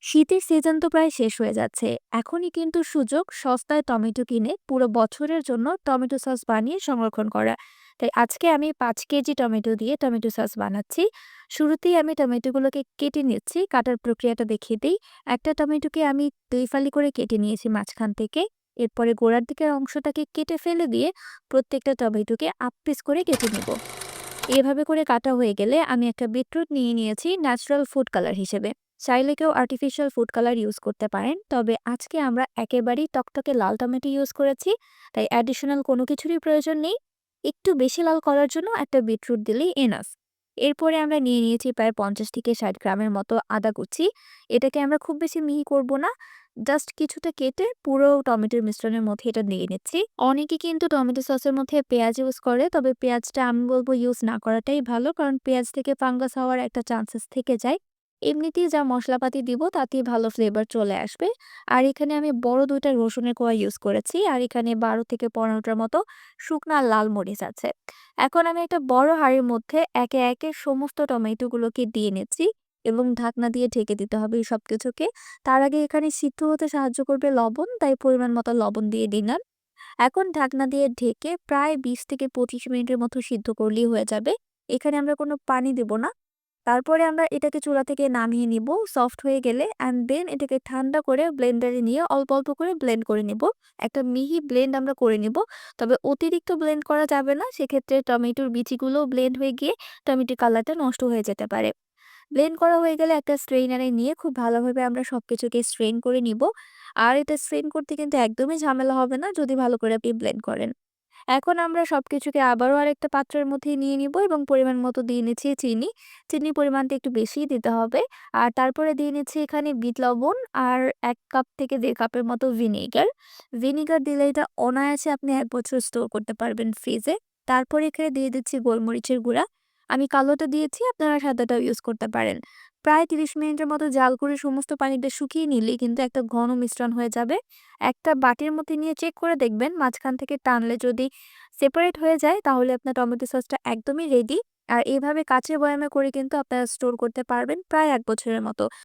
শীতের সিজন তো প্রায় শেষ হয়ে যাচ্ছে। এখনই কিন্তু সুযোগ সস্তায় টমেটো কিনে পুরো বছরের জন্য টমেটো সস বানিয়ে সংরক্ষণ করা। তাই আজকে আমি ৫ কেজি টমেটো দিয়ে টমেটো সস বানাচ্ছি। শুরুতেই আমি টমেটোগুলোকে কেটে নিচ্ছি। কাটার প্রক্রিয়াটা দেখিয়ে দেই। একটা টমেটোকে আমি ২ ফালি করে কেটে নিয়েছি মাঝখান থেকে। এরপরে গোড়ার দিকের অংশটাকে কেটে ফেলে দিয়ে প্রত্যেকটা টমেটোকে ৮ পিস করে কেটে নিব। এভাবে করে কাটা হয়ে গেলে আমি একটা বিটরুট নিয়ে নিয়েছি ন্যাচারাল ফুড কালার হিসেবে। চাইলে কেউ আর্টিফিশিয়াল ফুড কালার ইউজ করতে পারেন, তবে আজকে আমরা একেবারেই টকটকে লাল টমেটো ইউজ করেছি, তাই অ্যাডিশনাল কোনো কিছুরই প্রয়োজন নেই। একটু বেশি লাল করার জন্য একটা বিটরুট দিলেই এনাফ। এরপরে আমরা নিয়ে নিয়েছি প্রায় ৫০ থেকে ৬০ গ্রামের মতো আদা কুচি। এটাকে আমরা খুব বেশি মিহি করব না, জাস্ট কিছুটা কেটে পুরো টমেটোর মিশ্রণের মধ্যে এটা দিয়ে নিচ্ছি। অনেকে কিন্তু টমেটো সসের মধ্যে পেঁয়াজ ইউজ করে, তবে পেঁয়াজটা আমি বলব ইউজ না করাটাই ভালো, কারণ পেঁয়াজ থেকে ফাঙ্গাস হওয়ার একটা চান্সেস থেকে যায়। এমনিতেই যা মশলাপাতি দিব তাতেই ভালো ফ্লেভার চলে আসবে। আর এখানে আমি বড় ২ টা রসুনের কোয়া ইউজ করেছি, আর এখানে ১২ থেকে ১৫ টার মতো শুকনা লাল মরিচ আছে। এখন আমি একটা বড় হাঁড়ির মধ্যে একে একে সমস্ত টমেটোগুলোকে দিয়ে নিচ্ছি এবং ঢাকনা দিয়ে ঢেকে দিতে হবে এই সবকিছুকে। তার আগে এখানে সিদ্ধ হতে সাহায্য করবে লবণ, তাই পরিমাণ মতো লবণ দিয়ে দিলাম। এখন ঢাকনা দিয়ে ঢেকে প্রায় ২০ থেকে ২৫ মিনিটের মতো সিদ্ধ করলেই হয়ে যাবে। এখানে আমরা কোনো পানি দেব না। তারপরে আমরা এটাকে চুলা থেকে নামিয়ে নিব সফট হয়ে গেলে, অ্যান্ড দেন এটাকে ঠান্ডা করে ব্লেন্ডারে নিয়ে অল্প অল্প করে ব্লেন্ড করে নিব। একটা মিহি ব্লেন্ড আমরা করে নিব। তবে অতিরিক্ত ব্লেন্ড করা যাবে না, সেক্ষেত্রে টমেটোর বিচিগুলোও ব্লেন্ড হয়ে গিয়ে টমেটোর কালারটা নষ্ট হয়ে যেতে পারে। ব্লেন্ড করা হয়ে গেলে একটা স্ট্রেইনারে নিয়ে খুব ভালোভাবে আমরা সবকিছুকে স্ট্রেইন করে নিব। আর এটা স্ট্রেইন করতে কিন্তু একদমই ঝামেলা হবে না যদি ভালো করে আপনি ব্লেন্ড করেন। এখন আমরা সবকিছুকে আবারও আরেকটা পাত্রের মধ্যে নিয়ে নিব এবং পরিমাণ মতো দিয়ে নিচ্ছি চিনি। চিনির পরিমাণটা একটু বেশিই দিতে হবে। আর তারপরে দিয়ে নিচ্ছি এখানে বিট লবণ আর ১ কাপ থেকে ১.৫ কাপের মতো ভিনেগার। ভিনেগার দিলে এটা অনায়াসে আপনি ১ বছর স্টোর করতে পারবেন ফ্রিজে। তারপরে এখানে দিয়ে দিচ্ছি গোলমরিচের গুঁড়া। আমি কালোটা দিয়েছি, আপনারা সাদাটাও ইউজ করতে পারেন। প্রায় ৩০ মিনিটের মতো জাল করে সমস্ত পানিটা শুকিয়ে নিলেই কিন্তু একটা ঘন মিশ্রণ হয়ে যাবে। একটা বাটির মধ্যে নিয়ে চেক করে দেখবেন মাঝখান থেকে টানলে যদি সেপারেট হয়ে যায় তাহলে আপনার টমেটো সসটা একদমই রেডি। আর এভাবে কাঁচের বয়ামে করে কিন্তু আপনারা স্টোর করতে পারবেন প্রায় ১ বছরের মতো।